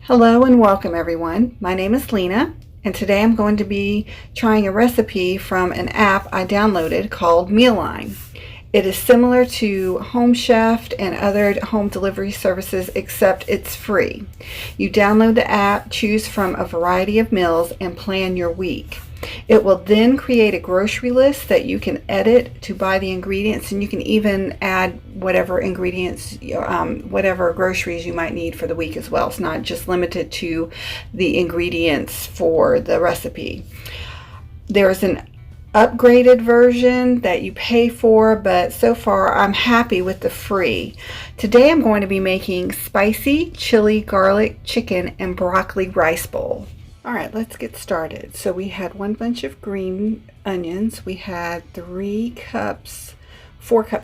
Hello and welcome everyone. My name is Lena and today I'm going to be trying a recipe from an app I downloaded called Mealime. It is similar to Home Chef and other home delivery services except it's free. You download the app, choose from a variety of meals and plan your week. It will then create a grocery list that you can edit to buy the ingredients, and you can even add whatever ingredients, whatever groceries you might need for the week as well. It's not just limited to the ingredients for the recipe. There's an upgraded version that you pay for, but so far I'm happy with the free. Today I'm going to be making spicy chili garlic chicken and broccoli rice bowl. All right, let's get started. So we had one bunch of green onions. We had 4 cups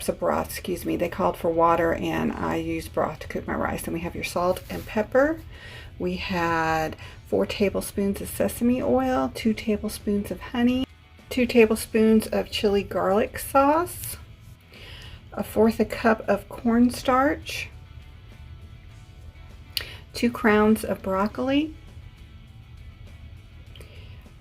of broth, excuse me. They called for water and I used broth to cook my rice. And we have your salt and pepper. We had 4 tablespoons of sesame oil, 2 tablespoons of honey, 2 tablespoons of chili garlic sauce, 1/4 cup of cornstarch, 2 crowns of broccoli,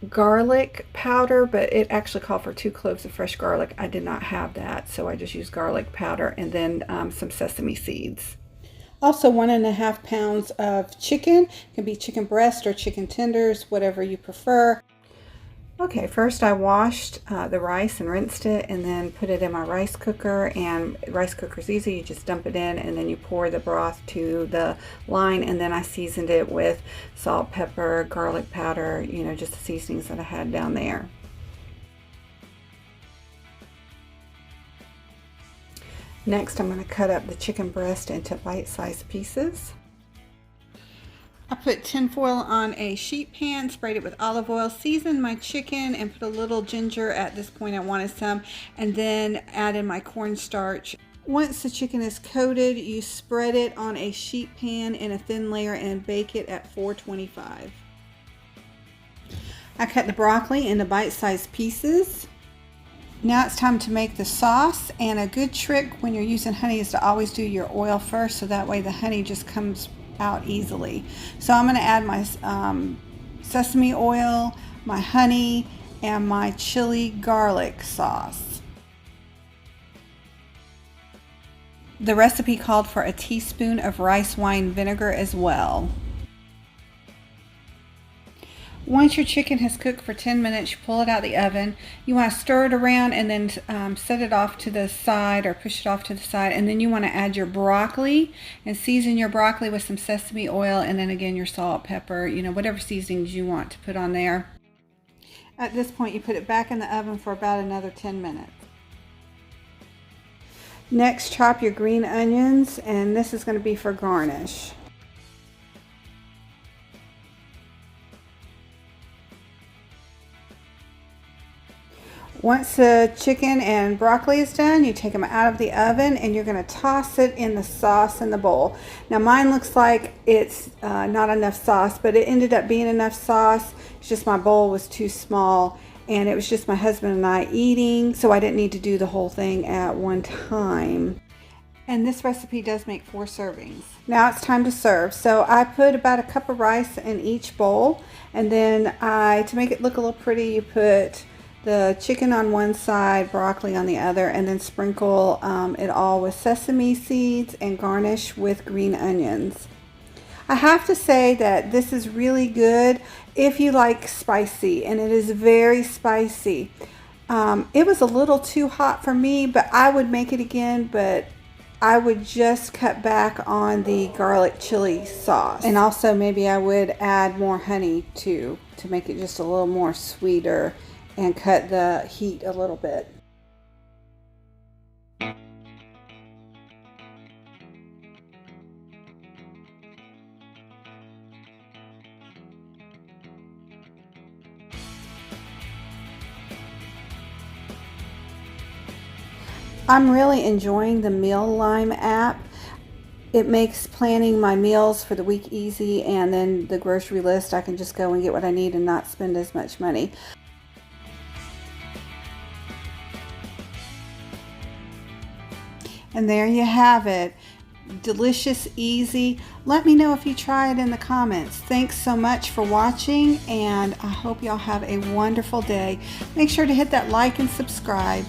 garlic powder, but it actually called for 2 cloves of fresh garlic. I did not have that, so I just used garlic powder, and then some sesame seeds. Also 1.5 pounds of chicken. It can be chicken breast or chicken tenders, whatever you prefer. Okay, first I washed the rice and rinsed it and then put it in my rice cooker, and rice cooker's easy. You just dump it in and then you pour the broth to the line, and then I seasoned it with salt, pepper, garlic powder, just the seasonings that I had down there. Next, I'm going to cut up the chicken breast into bite-sized pieces. I put tin foil on a sheet pan, sprayed it with olive oil, seasoned my chicken, and put a little ginger. At this point I wanted some, and then added my cornstarch. Once the chicken is coated, you spread it on a sheet pan in a thin layer and bake it at 425. I cut the broccoli into bite-sized pieces. Now it's time to make the sauce, and a good trick when you're using honey is to always do your oil first, so that way the honey just comes out easily. So I'm going to add my sesame oil, my honey, and my chili garlic sauce. The recipe called for a teaspoon of rice wine vinegar as well. Once your chicken has cooked for 10 minutes, you pull it out of the oven. You want to stir it around and then set it off to the side, or push it off to the side, and then you want to add your broccoli and season your broccoli with some sesame oil, and then again your salt, pepper, whatever seasonings you want to put on there. At this point you put it back in the oven for about another 10 minutes. Next, chop your green onions, and this is going to be for garnish. Once the chicken and broccoli is done, you take them out of the oven and you're going to toss it in the sauce in the bowl. Now mine looks like it's not enough sauce, but it ended up being enough sauce. It's just my bowl was too small, and it was just my husband and I eating, so I didn't need to do the whole thing at one time. And this recipe does make 4 servings. Now it's time to serve. So I put about 1 cup of rice in each bowl, and then to make it look a little pretty, you put the chicken on one side, broccoli on the other, and then sprinkle it all with sesame seeds and garnish with green onions. I have to say that this is really good if you like spicy, and it is very spicy. It was a little too hot for me, but I would make it again, but I would just cut back on the garlic chili sauce. And also maybe I would add more honey too, to make it just a little more sweeter and cut the heat a little bit. I'm really enjoying the Mealime app. It makes planning my meals for the week easy, and then the grocery list, I can just go and get what I need and not spend as much money. And there you have it. delicious, easy. Let me know if you try it in the comments. Thanks so much for watching, and I hope y'all have a wonderful day. Make sure to hit that like and subscribe.